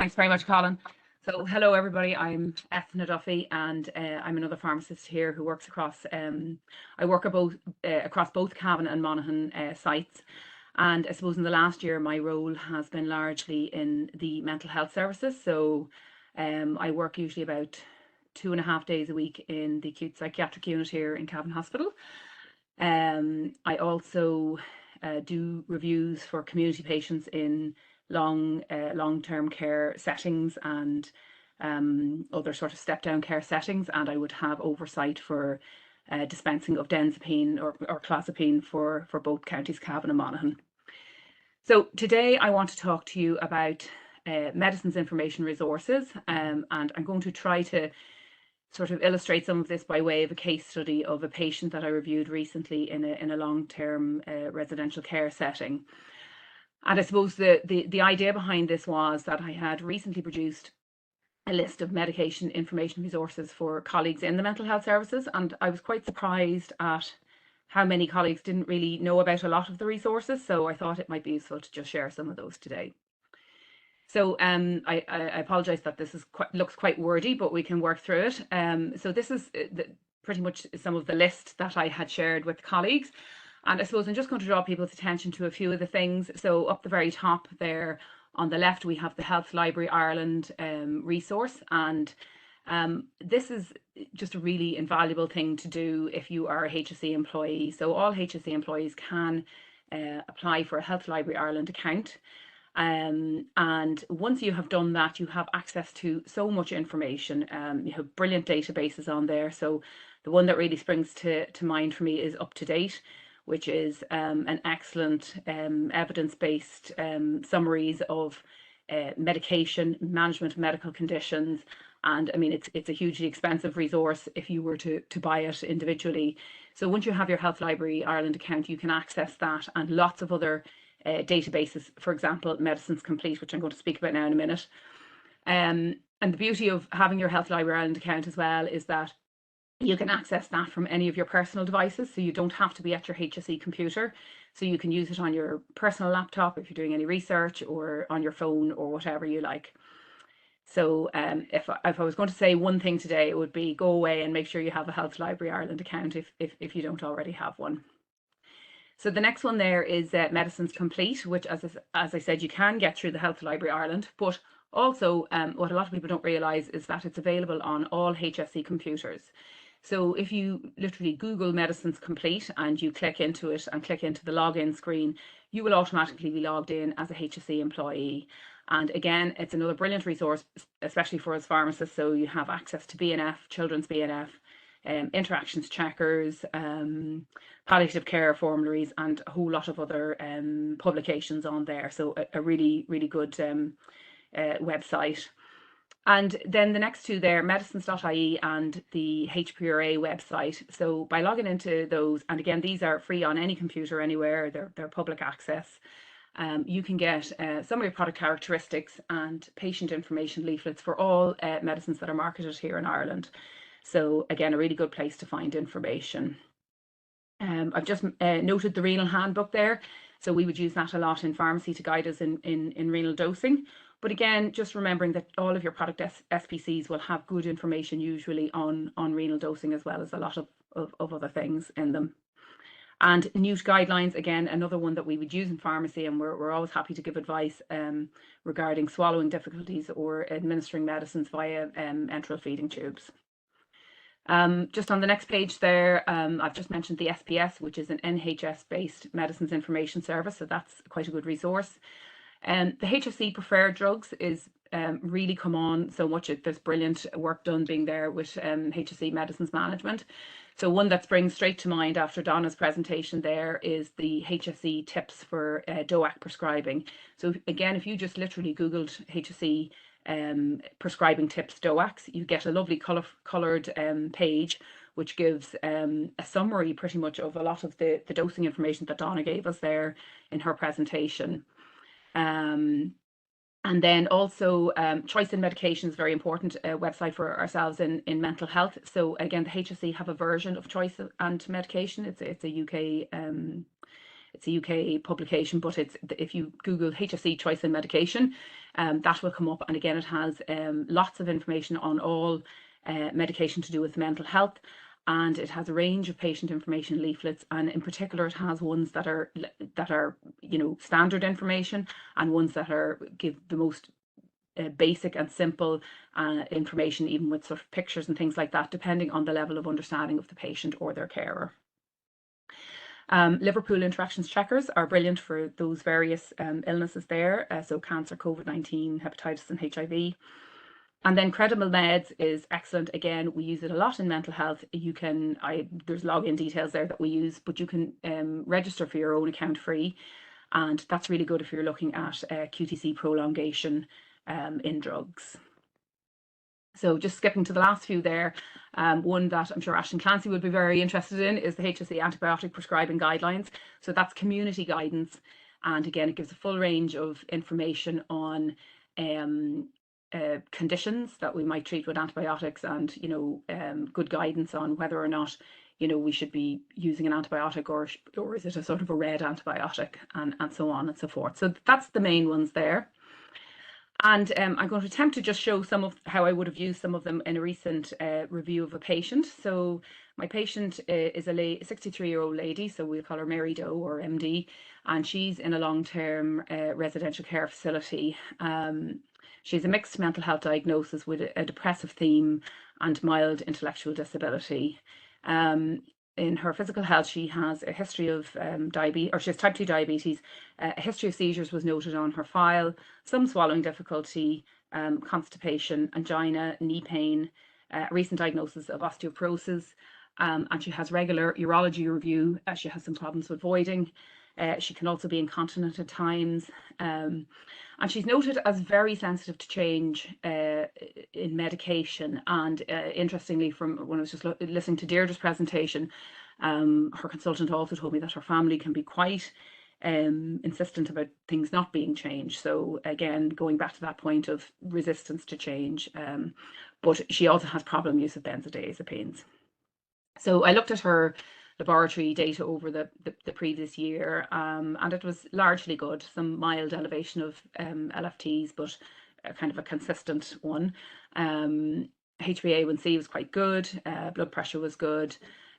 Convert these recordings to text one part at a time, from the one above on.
Thanks very much, Colin. So, hello everybody. I'm Eithne Duffy, and I'm another pharmacist here who works across. I work across both Cavan and Monaghan sites, and I suppose in the last year my role has been largely in the mental health services. So, I work usually about 2.5 days a week in the acute psychiatric unit here in Cavan Hospital. I also do reviews for community patients in long-term care settings and other sort of step-down care settings, and I would have oversight for dispensing of benzodiazepine or clozapine for both counties, Cavan and Monaghan. So today I want to talk to you about medicines information resources, and I'm going to try to sort of illustrate some of this by way of a case study of a patient that I reviewed recently in a long-term residential care setting. And I suppose the idea behind this was that I had recently produced a list of medication information resources for colleagues in the mental health services, and I was quite surprised at how many colleagues didn't really know about a lot of the resources, so I thought it might be useful to just share some of those today. So I apologize that this looks quite wordy, but we can work through it. So this is pretty much some of the list that I had shared with colleagues. And I suppose I'm just going to draw people's attention to a few of the things. So up the very top there on the left, we have the Health Library Ireland resource. And this is just a really invaluable thing to do if you are a HSE employee. So all HSE employees can apply for a Health Library Ireland account. And once you have done that, you have access to so much information. You have brilliant databases on there. So the one that really springs to mind for me is Up to Date, which is an excellent evidence-based summaries of medication management, medical conditions. And I mean, it's a hugely expensive resource if you were to buy it individually. So once you have your Health Library Ireland account, you can access that and lots of other databases, for example, Medicines Complete, which I'm going to speak about now in a minute. And the beauty of having your Health Library Ireland account as well is that you can access that from any of your personal devices, so you don't have to be at your HSE computer. So you can use it on your personal laptop if you're doing any research, or on your phone, or whatever you like. So if I was going to say one thing today, it would be go away and make sure you have a Health Library Ireland account if you don't already have one. So the next one there is Medicines Complete, which, as I said, you can get through the Health Library Ireland, but also what a lot of people don't realise is that it's available on all HSE computers. So if you literally Google Medicines Complete and you click into it and click into the login screen, you will automatically be logged in as a HSE employee. And again, it's another brilliant resource, especially for us pharmacists. So you have access to BNF, children's BNF, interactions checkers, palliative care formularies, and a whole lot of other publications on there. So a really, really good website. And then the next two there, medicines.ie and the HPRA website. So by logging into those, and again, these are free on any computer anywhere, they're public access. You can get summary product characteristics and patient information leaflets for all medicines that are marketed here in Ireland. So again, a really good place to find information. I've just noted the renal handbook there. So we would use that a lot in pharmacy to guide us in renal dosing. But again, just remembering that all of your product SPCs will have good information usually on renal dosing, as well as a lot of other things in them. And NEWT guidelines, again, another one that we would use in pharmacy, and we're always happy to give advice regarding swallowing difficulties or administering medicines via enteral feeding tubes. Just on the next page there, I've just mentioned the SPS, which is an NHS-based medicines information service, so that's quite a good resource. The HSE preferred drugs is really come on so much. There's brilliant work done being there with HSE medicines management. So one that springs straight to mind after Donna's presentation there is the HSE tips for DOAC prescribing. So again, if you just literally Googled HSE prescribing tips DOACs, you get a lovely coloured page which gives a summary pretty much of a lot of the dosing information that Donna gave us there in her presentation. And then also choice in medication is very important website for ourselves in mental health. So again, the HSE have a version of choice and medication. It's a UK it's a UK publication, but if you Google HSE choice in medication, that will come up. And again, it has lots of information on all medication to do with mental health. And it has a range of patient information leaflets, and in particular it has ones that are standard information, and ones that give the most basic and simple information, even with sort of pictures and things like that, depending on the level of understanding of the patient or their carer. Liverpool interactions checkers are brilliant for those various illnesses there, so cancer, COVID-19, hepatitis and HIV. And then Credible Meds is excellent. Again, we use it a lot in mental health. There's login details there that we use, but you can register for your own account free. And that's really good if you're looking at QTC prolongation in drugs. So just skipping to the last few there, one that I'm sure Ashton Clancy would be very interested in is the HSE antibiotic prescribing guidelines. So that's community guidance. And again, it gives a full range of information on conditions that we might treat with antibiotics, and good guidance on whether or not we should be using an antibiotic, or is it a sort of a red antibiotic, and so on and so forth. So that's the main ones there. And I'm going to attempt to just show some of how I would have used some of them in a recent review of a patient. So my patient is a 63-year-old lady, so we'll call her Mary Doe, or MD, and she's in a long-term residential care facility. She's a mixed mental health diagnosis with a depressive theme and mild intellectual disability. In her physical health, she has a history of diabetes, or she has type 2 diabetes. A history of seizures was noted on her file, some swallowing difficulty, constipation, angina, knee pain, a recent diagnosis of osteoporosis, and she has regular urology review. She has some problems with voiding. She can also be incontinent at times. And she's noted as very sensitive to change in medication. And interestingly, from when I was just listening to Deirdre's presentation, her consultant also told me that her family can be quite insistent about things not being changed. So again, going back to that point of resistance to change, but she also has problem use of benzodiazepines. So I looked at her laboratory data over the previous year, and it was largely good. Some mild elevation of LFTs, but kind of a consistent one. HbA1c was quite good, blood pressure was good,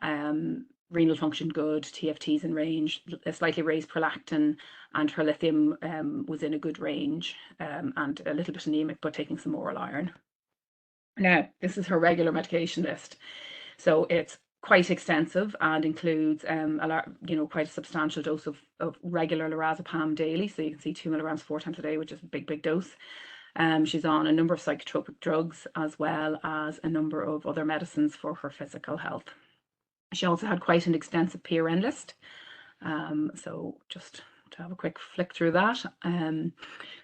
renal function good, TFTs in range, a slightly raised prolactin, and her lithium was in a good range, and a little bit anemic, but taking some oral iron. Now, this is her regular medication list. So it's quite extensive and includes quite a substantial dose of regular lorazepam daily. So you can see 2 milligrams 4 times a day, which is a big dose. She's on a number of psychotropic drugs, as well as a number of other medicines for her physical health. She also had quite an extensive PRN list. So just to have a quick flick through that.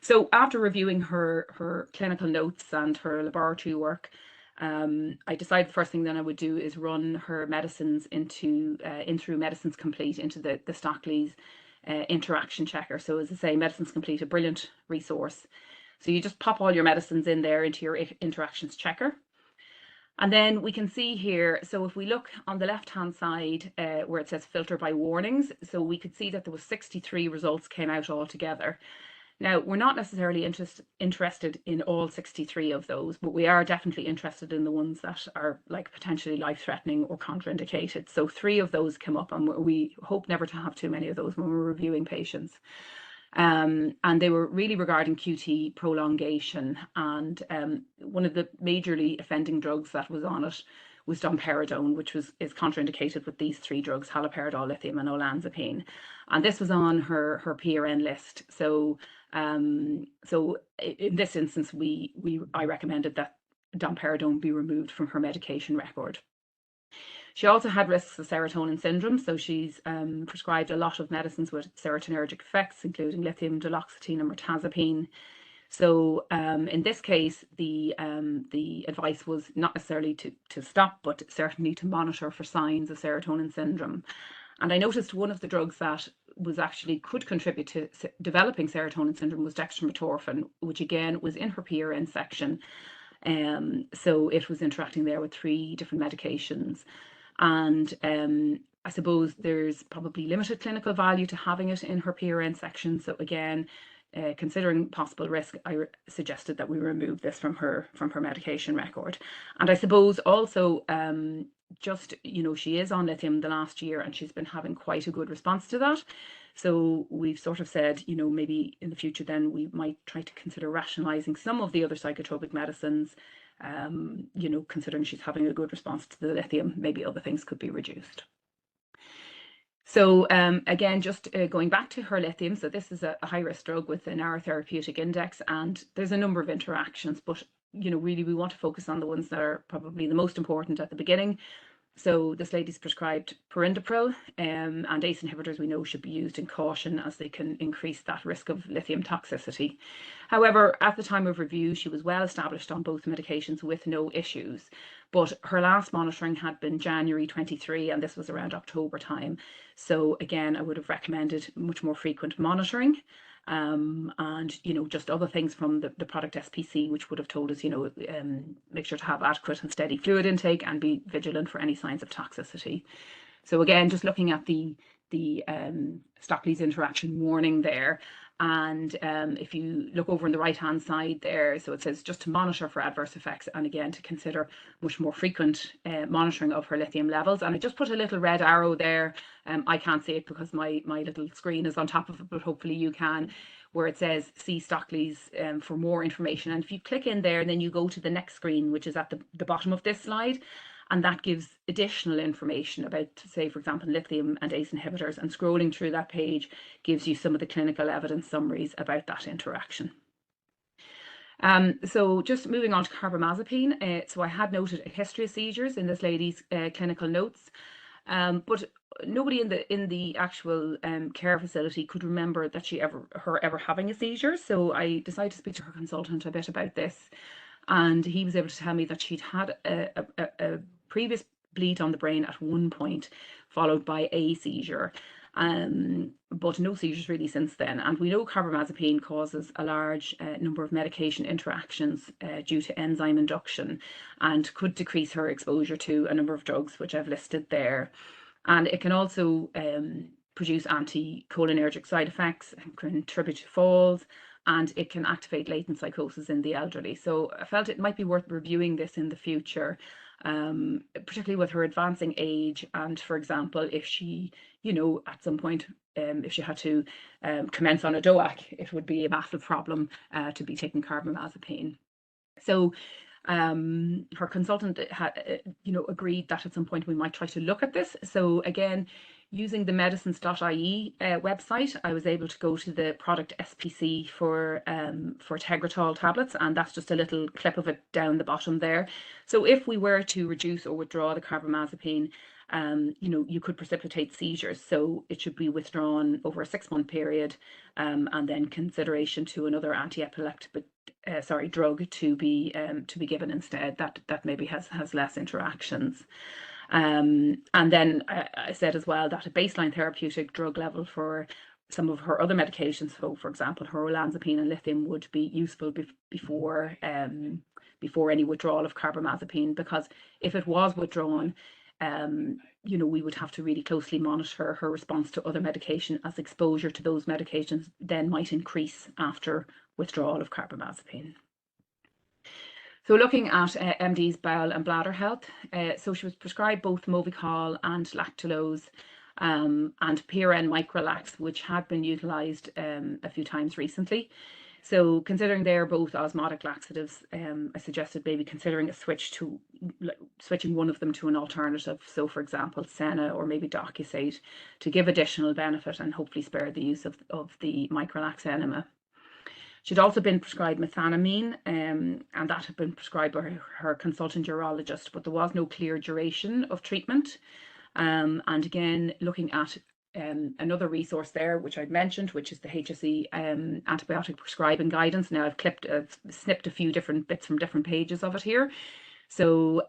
So after reviewing her clinical notes and her laboratory work, I decided the first thing then I would do is run her medicines into through Medicines Complete into the Stockley's interaction checker. So as I say, Medicines Complete, a brilliant resource. So you just pop all your medicines in there into your interactions checker. And then we can see here, so if we look on the left-hand side where it says filter by warnings, so we could see that there was 63 results came out altogether. Now, we're not necessarily interested in all 63 of those, but we are definitely interested in the ones that are like potentially life-threatening or contraindicated. So 3 of those come up, and we hope never to have too many of those when we're reviewing patients. And they were really regarding QT prolongation, and one of the majorly offending drugs that was on it was domperidone, which is contraindicated with these 3 drugs: haloperidol, lithium, and olanzapine. And this was on her PRN list. So so in this instance, I recommended that domperidone be removed from her medication record. She also had risks of serotonin syndrome, so she's prescribed a lot of medicines with serotonergic effects, including lithium, duloxetine, and mirtazapine. So in this case, the advice was not necessarily to stop, but certainly to monitor for signs of serotonin syndrome. And I noticed one of the drugs that was actually could contribute to developing serotonin syndrome was dextromethorphan, which again was in her PRN section. So it was interacting there with 3 different medications. And I suppose there's probably limited clinical value to having it in her PRN section. So again, considering possible risk, I suggested that we remove this from her medication record. And I suppose also, just, she is on lithium the last year and she's been having quite a good response to that. So we've sort of said, maybe in the future then we might try to consider rationalizing some of the other psychotropic medicines. Considering she's having a good response to the lithium, maybe other things could be reduced. So again, just going back to her lithium, so this is a high-risk drug with a narrow therapeutic index, and there's a number of interactions, but really we want to focus on the ones that are probably the most important at the beginning. So this lady's prescribed perindopril, and ACE inhibitors we know should be used in caution as they can increase that risk of lithium toxicity. However, at the time of review, she was well established on both medications with no issues. But her last monitoring had been January 23, and this was around October time. So again, I would have recommended much more frequent monitoring. And just other things from the product SPC, which would have told us, make sure to have adequate and steady fluid intake and be vigilant for any signs of toxicity. So again, just looking at the Stockley's interaction warning there, and if you look over on the right hand side there, so it says just to monitor for adverse effects, and again to consider much more frequent monitoring of her lithium levels. And I just put a little red arrow there. I can't see it because my little screen is on top of it, but hopefully you can, where it says see Stockley's for more information. And if you click in there, then you go to the next screen, which is at the bottom of this slide. And that gives additional information about, say, for example, lithium and ACE inhibitors. And scrolling through that page gives you some of the clinical evidence summaries about that interaction. So just moving on to carbamazepine. So I had noted a history of seizures in this lady's clinical notes, but nobody in the actual care facility could remember that her ever having a seizure. So I decided to speak to her consultant a bit about this, and he was able to tell me that she'd had a previous bleed on the brain at one point, followed by a seizure, but no seizures really since then. And we know carbamazepine causes a large number of medication interactions due to enzyme induction, and could decrease her exposure to a number of drugs, which I've listed there. And it can also produce anticholinergic side effects and contribute to falls, and it can activate latent psychosis in the elderly. So I felt it might be worth reviewing this in the future, particularly with her advancing age. And for example, if she, at some point, if she had to commence on a DOAC, it would be a massive problem to be taking carbamazepine. So her consultant had, agreed that at some point we might try to look at this. So again, using the medicines.ie website, I was able to go to the product SPC for Tegretol tablets, and that's just a little clip of it down the bottom there. So if we were to reduce or withdraw the carbamazepine, you could precipitate seizures. So it should be withdrawn over a 6-month period, and then consideration to another anti-epileptic drug to be given instead. That maybe has less interactions. And then I said as well that a baseline therapeutic drug level for some of her other medications, so for example, her olanzapine and lithium, would be useful before any withdrawal of carbamazepine, because if it was withdrawn, we would have to really closely monitor her response to other medication, as exposure to those medications then might increase after withdrawal of carbamazepine. So looking at MD's bowel and bladder health, so she was prescribed both Movicol and lactulose, and PRN Microlax, which had been utilised a few times recently. So considering they're both osmotic laxatives, I suggested maybe considering switching one of them to an alternative. So for example, Senna or maybe Docusate, to give additional benefit and hopefully spare the use of the Microlax enema. She'd also been prescribed methanamine, and that had been prescribed by her consultant urologist, but there was no clear duration of treatment. And again, looking at another resource there, which I'd mentioned, which is the HSE antibiotic prescribing guidance. Now I've snipped a few different bits from different pages of it here. So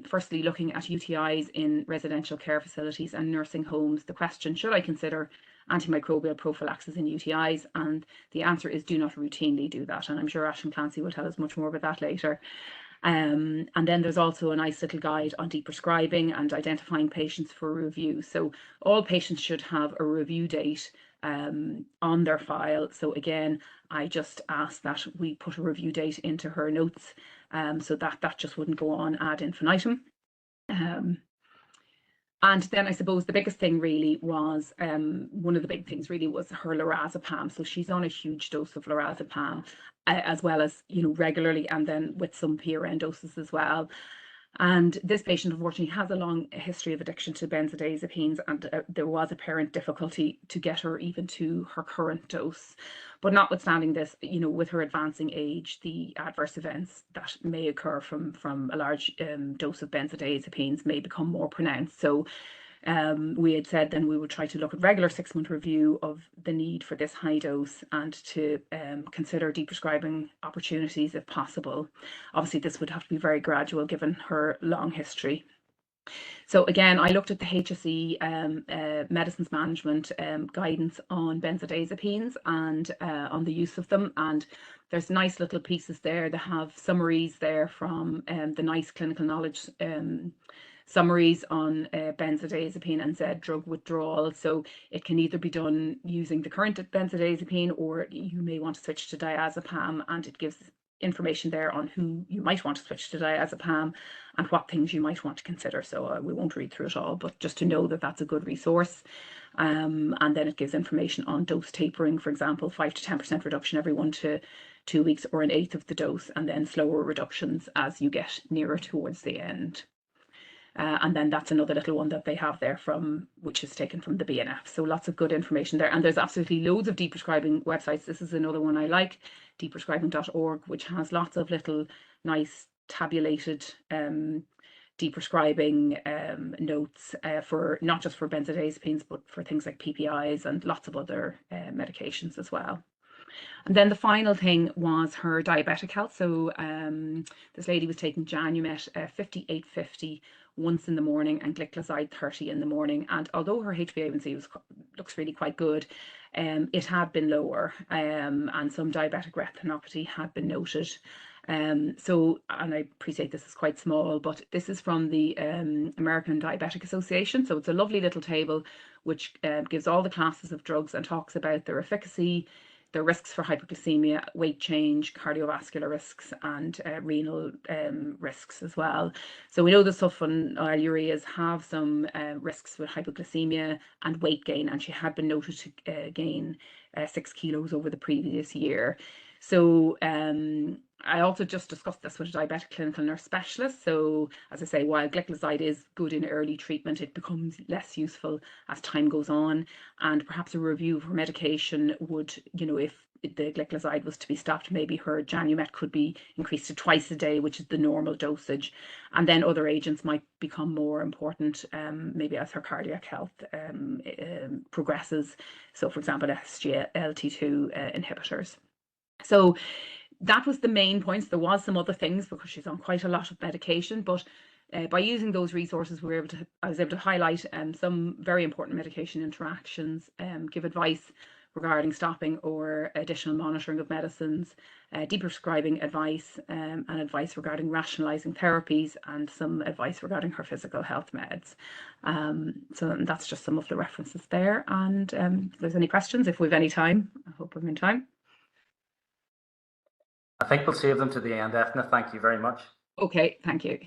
firstly, looking at UTIs in residential care facilities and nursing homes, the question, should I consider antimicrobial prophylaxis in UTIs? And the answer is do not routinely do that. And I'm sure Ashton Clancy will tell us much more about that later. And then there's also a nice little guide on deprescribing and identifying patients for review. So all patients should have a review date on their file. So again, I just asked that we put a review date into her notes, so that just wouldn't go on ad infinitum. And then I suppose the biggest thing really was, one of the big things really was her lorazepam. So she's on a huge dose of lorazepam, as well as, regularly, and then with some PRN doses as well. And this patient, unfortunately, has a long history of addiction to benzodiazepines, and there was apparent difficulty to get her even to her current dose. But notwithstanding this, with her advancing age, the adverse events that may occur from a large dose of benzodiazepines may become more pronounced. So we had said then we would try to look at regular 6-month review of the need for this high dose, and to consider deprescribing opportunities if possible. Obviously, this would have to be very gradual given her long history. So again, I looked at the HSE medicines management guidance on benzodiazepines and on the use of them, and there's nice little pieces there that have summaries there from the NICE clinical knowledge summaries on benzodiazepine and Z drug withdrawal. So it can either be done using the current benzodiazepine, or you may want to switch to diazepam, and it gives information there on who you might want to switch to diazepam and what things you might want to consider. So we won't read through it all, but just to know that that's a good resource. And then it gives information on dose tapering, for example, 5 to 10% reduction every 1 to 2 weeks, or 1/8 of the dose, and then slower reductions as you get nearer towards the end. And then that's another little one that they have there which is taken from the BNF. So lots of good information there. And there's absolutely loads of deprescribing websites. This is another one I like, deprescribing.org, which has lots of little nice tabulated deprescribing notes for not just for benzodiazepines, but for things like PPIs and lots of other medications as well. And then the final thing was her diabetic health. So this lady was taking Janumet 5850 once in the morning and gliclazide 30 in the morning. And although her HbA1c looks really quite good, it had been lower, and some diabetic retinopathy had been noted. And I appreciate this is quite small, but this is from the American Diabetic Association. So it's a lovely little table which gives all the classes of drugs and talks about their efficacy, their risks for hypoglycemia, weight change, cardiovascular risks, and renal risks as well. So we know the sulfonylureas have some risks with hypoglycemia and weight gain, and she had been noted to gain 6 kilos over the previous year. So I also just discussed this with a diabetic clinical nurse specialist. So as I say, while gliclazide is good in early treatment, it becomes less useful as time goes on, and perhaps a review of her medication would, if the gliclazide was to be stopped, maybe her Janumet could be increased to twice a day, which is the normal dosage, and then other agents might become more important, maybe as her cardiac health progresses. So for example, SGLT2 inhibitors. So that was the main points. There was some other things because she's on quite a lot of medication, but by using those resources, I was able to highlight some very important medication interactions, give advice regarding stopping or additional monitoring of medicines, deprescribing advice, and advice regarding rationalizing therapies, and some advice regarding her physical health meds. So that's just some of the references there. And if there's any questions, if we've any time, I hope we're in time. I think we'll save them to the end, Eithne. Thank you very much. Okay, thank you.